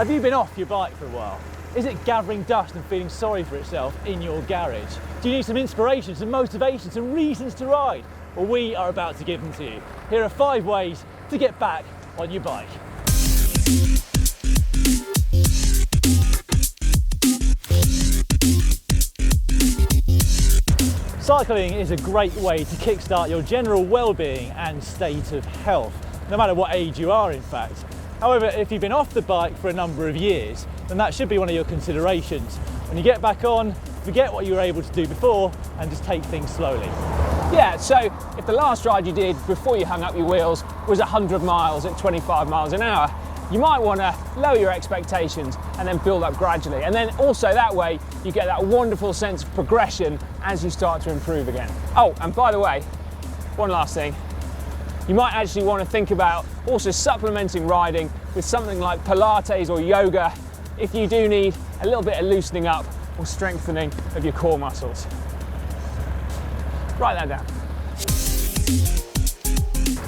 Have you been off your bike for a while? Is it gathering dust and feeling sorry for itself in your garage? Do you need some inspiration, some motivation, some reasons to ride? Well, we are about to give them to you. Here are 5 ways to get back on your bike. Cycling is a great way to kickstart your general well-being and state of health, no matter what age you are, in fact. However, if you've been off the bike for a number of years, then that should be one of your considerations. When you get back on, forget what you were able to do before and just take things slowly. Yeah, so if the last ride you did before you hung up your wheels was 100 miles at 25 miles an hour, you might want to lower your expectations and then build up gradually. And then also that way you get that wonderful sense of progression as you start to improve again. Oh, and by the way, one last thing. You might actually want to think about also supplementing riding with something like Pilates or yoga if you do need a little bit of loosening up or strengthening of your core muscles. Write that down.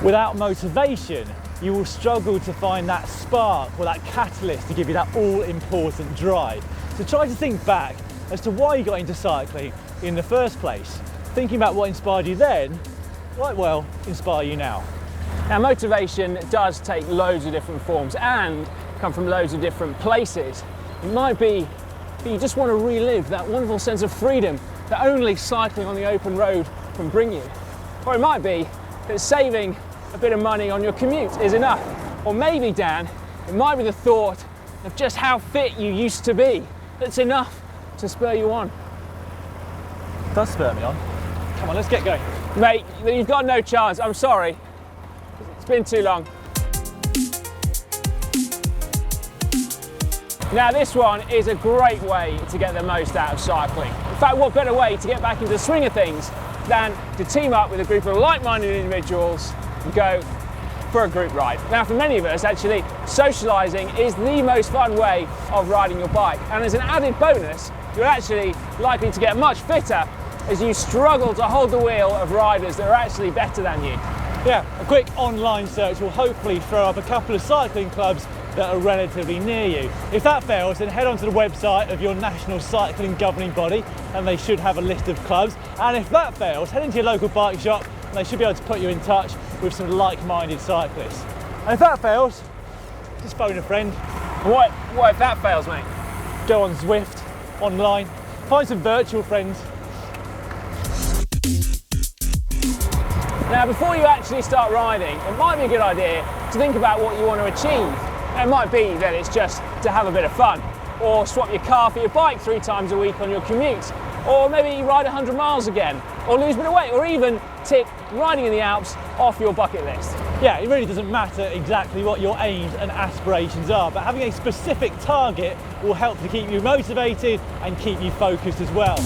Without motivation, you will struggle to find that spark or that catalyst to give you that all-important drive. So try to think back as to why you got into cycling in the first place. Thinking about what inspired you then might well inspire you now. Now, motivation does take loads of different forms and come from loads of different places. It might be that you just want to relive that wonderful sense of freedom that only cycling on the open road can bring you. Or it might be that saving a bit of money on your commute is enough. Or maybe, Dan, it might be the thought of just how fit you used to be that's enough to spur you on. It does spur me on. Come on, let's get going. Mate, you've got no chance, I'm sorry. It's been too long. Now this one is a great way to get the most out of cycling. In fact, what better way to get back into the swing of things than to team up with a group of like-minded individuals and go for a group ride. Now for many of us, actually, socialising is the most fun way of riding your bike. And as an added bonus, you're actually likely to get much fitter as you struggle to hold the wheel of riders that are actually better than you. Yeah, a quick online search will hopefully throw up a couple of cycling clubs that are relatively near you. If that fails, then head onto the website of your national cycling governing body and they should have a list of clubs. And if that fails, head into your local bike shop and they should be able to put you in touch with some like-minded cyclists. And if that fails, just phone a friend. What if that fails, mate? Go on Zwift, online, find some virtual friends. Now, before you actually start riding, it might be a good idea to think about what you want to achieve. It might be that it's just to have a bit of fun, or swap your car for your bike 3 times a week on your commute, or maybe ride 100 miles again, or lose a bit of weight, or even tick riding in the Alps off your bucket list. Yeah, it really doesn't matter exactly what your aims and aspirations are, but having a specific target will help to keep you motivated and keep you focused as well.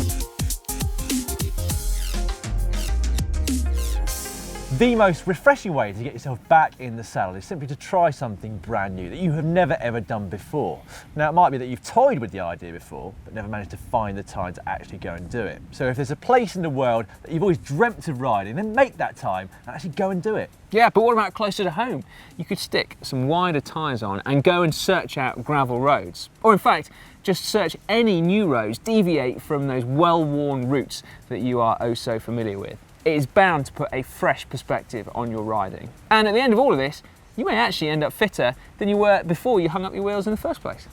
The most refreshing way to get yourself back in the saddle is simply to try something brand new that you have never ever done before. Now it might be that you've toyed with the idea before but never managed to find the time to actually go and do it. So if there's a place in the world that you've always dreamt of riding, then make that time and actually go and do it. Yeah, but what about closer to home? You could stick some wider tyres on and go and search out gravel roads. Or in fact, just search any new roads, deviate from those well-worn routes that you are oh so familiar with. It is bound to put a fresh perspective on your riding. And at the end of all of this, you may actually end up fitter than you were before you hung up your wheels in the first place.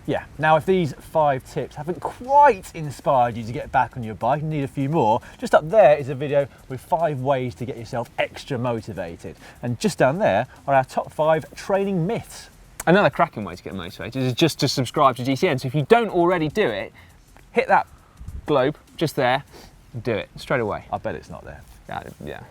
Yeah, now if these 5 tips haven't quite inspired you to get back on your bike and need a few more, just up there is a video with 5 ways to get yourself extra motivated. And just down there are our top 5 training myths. Another cracking way to get motivated is just to subscribe to GCN. So if you don't already do it, hit that globe just there, do it straight away. I bet it's not there. Yeah.